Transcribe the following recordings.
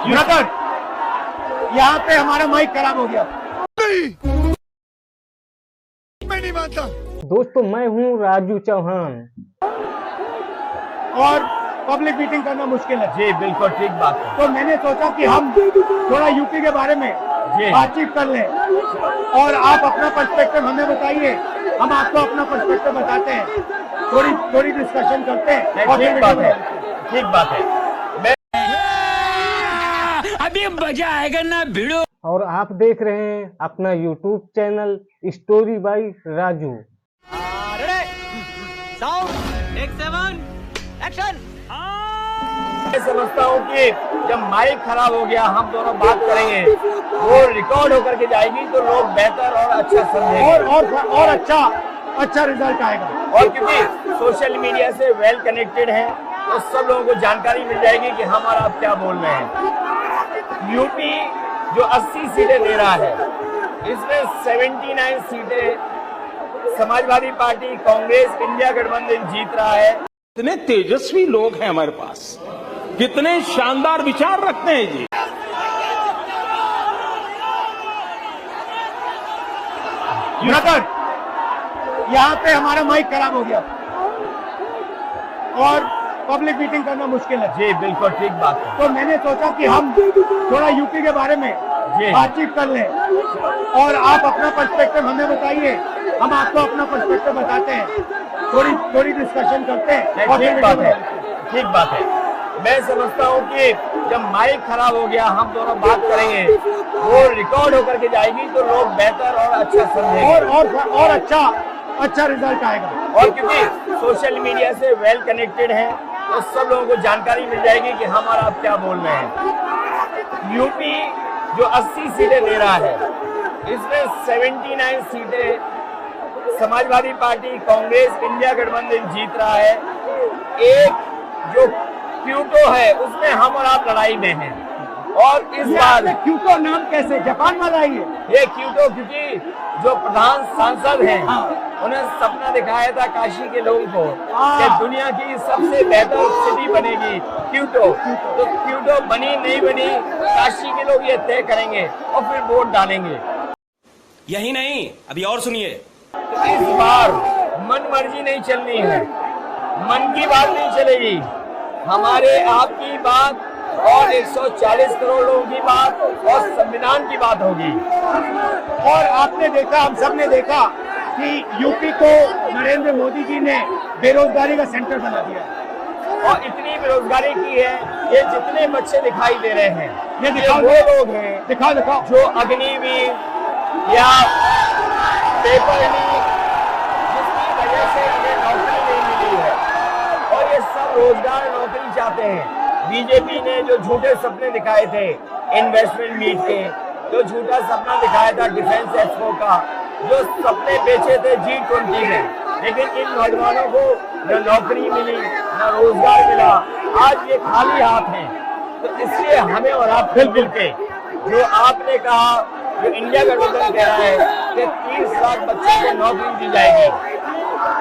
Brother, यहाँ पे हमारा माइक खराब हो गया। मैं नहीं मानता। दोस्तों, मैं हूँ राजू चौहान और पब्लिक मीटिंग करना मुश्किल है। जी बिल्कुल ठीक बात है। तो मैंने सोचा कि हम थोड़ा यूपी के बारे में बातचीत कर लें और आप अपना पर्सपेक्टिव हमें बताइए, हम आपको अपना पर्सपेक्टिव बताते हैं, थोड़ी डिस्कशन करते हैं। और ठीक बात है, ठीक बात है। अभी मजा आएगा ना भिड़ो। और आप देख रहे हैं अपना YouTube channel story by Raju. मैं समझता हूँ कि जब माइक खराब हो गया, हम दोनों बात करेंगे, वो रिकॉर्ड होकर के जाएगी तो लोग बेहतर और अच्छा समझेंगे और अच्छा रिजल्ट आएगा। और क्योंकि सोशल मीडिया से वेल कनेक्टेड है तो सब लोगों को जानकारी मिल जाएगी कि हम और आप क्या बोल रहे हैं। यूपी जो 80 सीटें दे रहा है, इसमें 79 सीटें समाजवादी पार्टी, कांग्रेस, इंडिया गठबंधन जीत रहा है। कितने तेजस्वी लोग हैं हमारे पास, कितने शानदार विचार रखते हैं जी। ब्रदर, यहाँ पे हमारा माइक खराब हो गया और पब्लिक मीटिंग करना मुश्किल है। जी बिल्कुल ठीक बात है। तो मैंने सोचा कि हम थोड़ा यूपी के बारे में बातचीत कर लें और आप अपना पर्सपेक्टिव हमें बताइए, हम आपको अपना पर्सपेक्टिव बताते हैं, थोड़ी डिस्कशन करते हैं। और ठीक बात है, ठीक बात है। मैं समझता हूँ कि जब माइक खराब हो गया, हम दोनों बात करेंगे, वो रिकॉर्ड होकर के जाएगी तो लोग बेहतर और अच्छा समझेंगे और अच्छा रिजल्ट आएगा। और क्योंकि सोशल मीडिया से वेल कनेक्टेड है तो सब लोगों को जानकारी मिल जाएगी कि हम और आप क्या बोल रहे हैं। यूपी जो 80 सीटें दे रहा है, इसमें 79 सीटें समाजवादी पार्टी, कांग्रेस, इंडिया गठबंधन जीत रहा है। एक जो क्यूटो है उसमें हम और आप लड़ाई में हैं। और इस बार क्यूटो नाम कैसे जापान वाला ही है? ये क्यूटो क्योंकि जो प्रधान सांसद हैं, उन्हें सपना दिखाया था काशी के लोगों को कि दुनिया की सबसे बेहतर सिटी बनेगी क्यूटो। तो क्यूटो बनी नहीं बनी, काशी के लोग ये तय करेंगे और फिर वोट डालेंगे। यही नहीं, अभी और सुनिए। तो इस बार मन मर्जी नहीं चलनी है, मन की बात नहीं चलेगी, हमारे आपकी बात और 140 करोड़ लोगों की बात और संविधान की बात होगी। और आपने देखा, हम सब ने देखा कि यूपी को नरेंद्र मोदी जी ने बेरोजगारी का सेंटर बना दिया और इतनी बेरोजगारी की है, ये जितने बच्चे दिखाई दे रहे हैं, ये वो लोग हैं दिखाओ जो अग्निवीर या पेपर लीक, जिसकी वजह से इन्हें नौकरी नहीं मिली है और ये सब रोजगार नौकरी चाहते हैं। बीजेपी ने जो झूठे सपने दिखाए थे इन्वेस्टमेंट मीट के, जो झूठा सपना दिखाया था डिफेंस एक्सपो का, जो सपने बेचे थे G20 में, लेकिन इन नौजवानों को न नौकरी मिली न रोजगार मिला, आज ये खाली हाथ हैं। तो इसलिए हमें और आप मिलजुल के, जो आपने कहा, जो इंडिया गठबंधन कह रहा है कि 30 लाख बच्चों को नौकरी दी जाएगी,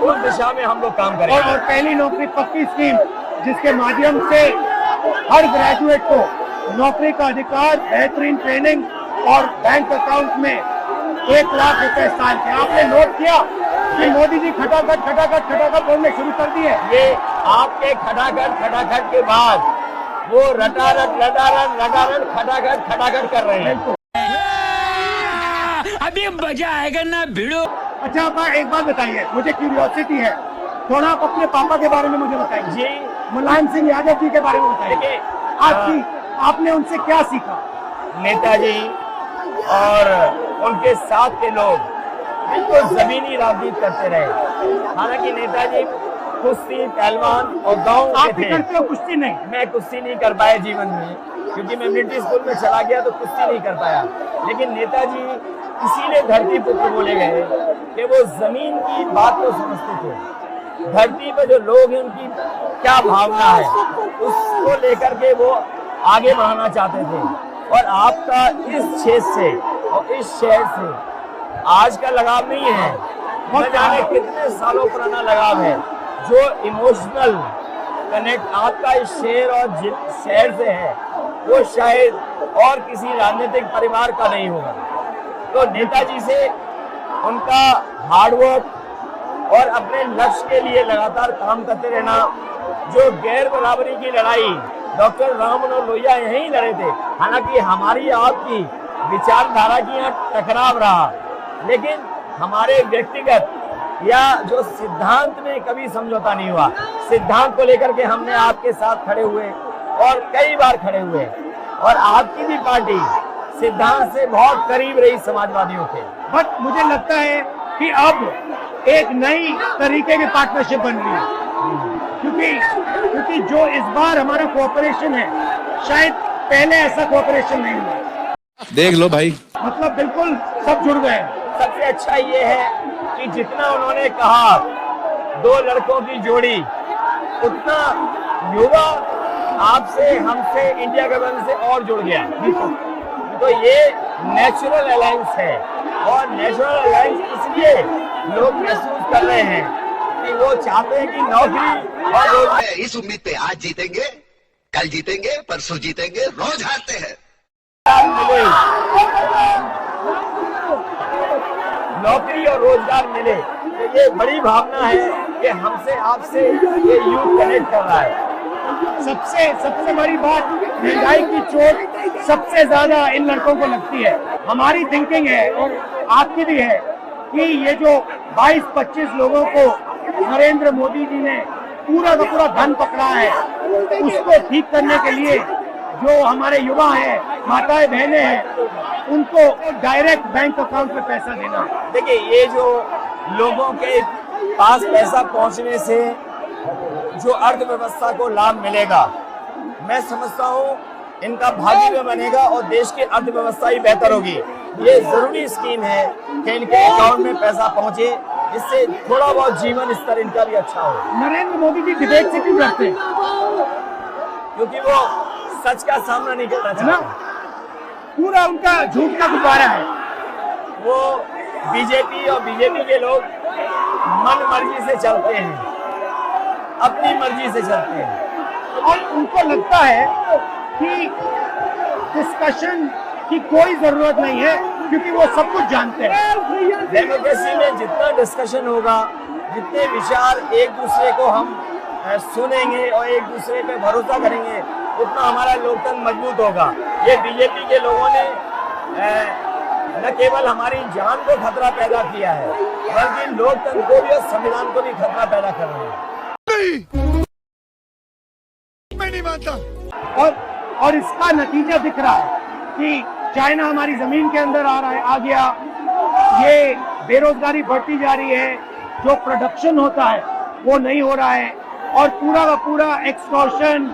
उस दिशा में हम लोग काम करेंगे। और पहली नौकरी पक्की स्कीम, जिसके माध्यम से हर ग्रेजुएट को नौकरी का अधिकार, बेहतरीन ट्रेनिंग और बैंक अकाउंट में 1 लाख रुपए साल के। आपने नोट किया कि मोदी जी खटाखट बोलने शुरू कर दिए। ये आपके खटाखट के बाद वो रटारट खटाखट कर रहे हैं। अभी मजा आएगा ना भिड़ो। अच्छा, आप एक बात बताइए, मुझे क्यूरियोसिटी है, थोड़ा आप अपने पापा के बारे में मुझे बताइए जी। मुलायम सिंह यादव जी के बारे में बताइए। आपने उनसे क्या सीखा? नेताजी और उनके साथ के लोग बिल्कुल जमीनी राजनीति करते रहे। हालांकि नेताजी कुश्ती, पहलवान और गाँव आप भी करते हो कुश्ती? नहीं, मैं कुश्ती नहीं कर पाया जीवन में, क्योंकि मैं मिलिट्री स्कूल में चला गया तो कुश्ती नहीं कर पाया। लेकिन नेताजी इसीलिए धरती पुत्र बोले गए कि वो जमीन की बात को समझते थे। धरती पर जो लोग हैं उनकी क्या भावना है, उसको लेकर के वो आगे बढ़ाना चाहते थे। और आपका इस क्षेत्र से और इस शहर से आज का लगाव नहीं है, न जाने कितने सालों पुराना लगाव है। जो इमोशनल कनेक्ट आपका इस शहर और शहर से है, वो शायद और किसी राजनीतिक परिवार का नहीं होगा। तो नेताजी से उनका हार्डवर्क और अपने लक्ष्य के लिए लगातार काम करते रहना, जो गैर बराबरी की लड़ाई डॉक्टर राम मनोहर लोहिया यहीं लड़े थे। हालांकि हमारी आपकी विचारधारा की यहाँ टकराव रहा, लेकिन हमारे व्यक्तिगत या जो सिद्धांत में कभी समझौता नहीं हुआ। सिद्धांत को लेकर के हमने आपके साथ खड़े हुए और कई बार खड़े हुए, और आपकी भी पार्टी सिद्धांत से बहुत करीब रही समाजवादियों के। बट मुझे लगता है कि अब एक नई तरीके की पार्टनरशिप बन रही है, क्योंकि जो इस बार हमारा कोऑपरेशन है, शायद पहले ऐसा कोऑपरेशन नहीं हुआ। देख लो भाई, मतलब बिल्कुल सब जुड़ गए। सबसे अच्छा ये है कि जितना उन्होंने कहा दो लड़कों की जोड़ी, उतना युवा आपसे, हमसे, इंडिया गठबंधन से और जुड़ गया। तो ये नेचुरल अलायंस है, और नेचुरल अलायंस इसलिए लोग महसूस कर रहे हैं कि वो चाहते हैं कि नौकरी और रोजगार। इस उम्मीद पे आज जीतेंगे, कल जीतेंगे, परसों जीतेंगे, रोज हारते हैं। मिले, नौकरी और रोजगार मिले, तो ये बड़ी भावना है कि हमसे आपसे ये यूथ कनेक्ट कर रहा है। सबसे बड़ी बात, महंगाई की चोट सबसे ज्यादा इन लड़कों को लगती है। हमारी थिंकिंग है और आपकी भी है कि ये जो 22-25 लोगों को नरेंद्र मोदी जी ने पूरा का पूरा धन पकड़ा है, उसको ठीक करने के लिए जो हमारे युवा हैं, माताएं बहनें हैं, उनको डायरेक्ट बैंक अकाउंट में पैसा देना। देखिए, ये जो लोगों के पास पैसा पहुंचने से जो अर्थव्यवस्था को लाभ मिलेगा, मैं समझता हूँ इनका भाग्य भी बनेगा और देश की अर्थव्यवस्था ही बेहतर होगी। ये जरूरी स्कीम है कि इनके अकाउंट में पैसा पहुंचे, इससे थोड़ा बहुत जीवन स्तर इनका भी अच्छा हो। नरेंद्र मोदी जी डिबेट से क्यों डरते हैं? क्योंकि वो सच का सामना नहीं करना चाहते। पूरा उनका झूठ का गुब्बारा है। वो बीजेपी और बीजेपी के लोग मन मर्जी से चलते हैं, अपनी मर्जी से चलते हैं, और उनको लगता है कि डिस्कशन की कोई जरूरत नहीं है, क्योंकि वो सब कुछ जानते हैं। डेमोक्रेसी में जितना डिस्कशन होगा, जितने विचार एक दूसरे को हम सुनेंगे और एक दूसरे पे भरोसा करेंगे, उतना हमारा लोकतंत्र मजबूत होगा। ये बीजेपी के लोगों ने न केवल हमारी जान को खतरा पैदा किया है, बल्कि लोकतंत्र को भी और संविधान को भी खतरा पैदा कर रहे हैं। मैं नहीं मानता। और इसका नतीजा दिख रहा है कि चाइना हमारी जमीन के अंदर आ गया। ये बेरोजगारी बढ़ती जा रही है, जो प्रोडक्शन होता है वो नहीं हो रहा है, और पूरा का पूरा एक्सटॉर्शन,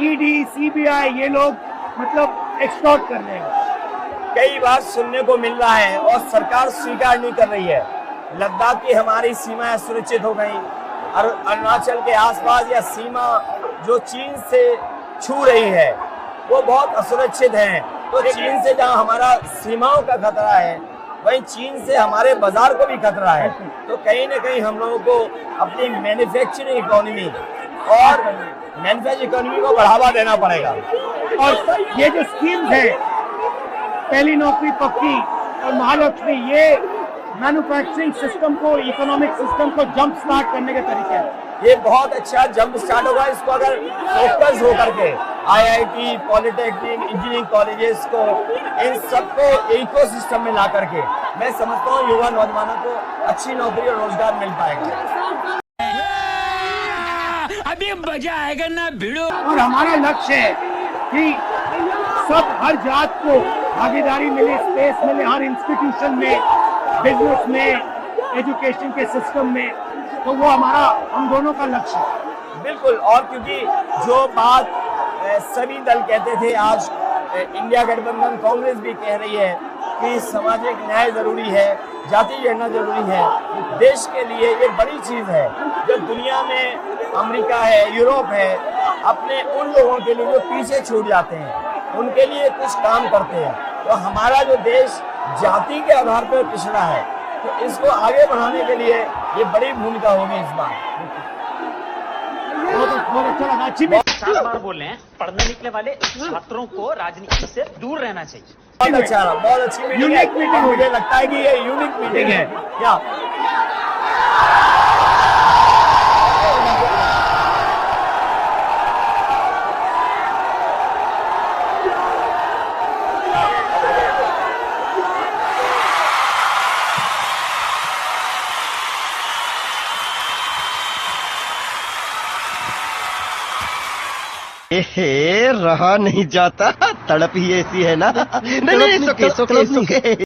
ईडी, सीबीआई, ये लोग मतलब एक्सटॉर्ट कर रहे हैं। कई बार सुनने को मिल रहा है और सरकार स्वीकार नहीं कर रही है, लद्दाख की हमारी सीमाएं सुरक्षित हो गई, अरुणाचल के आसपास या सीमा जो चीन से छू रही है वो बहुत असुरक्षित है। तो चीन से जहां हमारा सीमाओं का खतरा है, वहीं चीन से हमारे बाजार को भी खतरा है। तो कहीं ना कहीं हम लोगों को अपनी मैन्युफैक्चरिंग इकोनॉमी और मैन्युफैक्चरिंग इकोनॉमी को बढ़ावा देना पड़ेगा। और ये जो स्कीम्स है, पहली नौकरी पक्की और महालक्ष्मी, ये मैन्युफैक्चरिंग सिस्टम को, इकोनॉमिक सिस्टम को जंप स्टार्ट करने के तरीके हैं। ये बहुत अच्छा जंप स्टार्ट होगा। इसको अगर फोकस होकर के IIT, पॉलिटेक्निक, इंजीनियरिंग कॉलेजेस को, इन सबको इकोसिस्टम में ला करके, मैं समझता हूँ युवा नौजवानों को अच्छी नौकरी और रोजगार मिल पाएगा। अभी मजा आएगा ना भिड़ो। और हमारा लक्ष्य है कि सब, हर जात को भागीदारी मिले, स्पेस मिले, हर इंस्टीट्यूशन में, बिजनेस में, एजुकेशन के सिस्टम में। तो वो हमारा, हम दोनों का लक्ष्य है। बिल्कुल। और क्योंकि जो बात सभी दल कहते थे, आज इंडिया गठबंधन कांग्रेस भी कह रही है कि सामाजिक न्याय जरूरी है, जाति गणना जरूरी है। देश के लिए ये बड़ी चीज है। जब दुनिया में अमेरिका है, यूरोप है, अपने उन लोगों के लिए जो पीछे छूट जाते हैं, उनके लिए कुछ काम करते हैं, तो हमारा जो देश जाति के आधार पर पिछड़ा है, तो इसको आगे बढ़ाने के लिए ये बड़ी भूमिका होगी इस बार। बहुत अच्छा लगा, अच्छी चार बार बोल रहे हैं, पढ़ने निकले वाले छात्रों को राजनीति से दूर रहना चाहिए। बहुत अच्छा रहा, बहुत अच्छी मीटिंग है। यूनिक मीटिंग, मुझे लगता है कि ये यूनिक मीटिंग है क्या? रहा नहीं जाता, तड़प ही ऐसी है ना। नहीं, सुके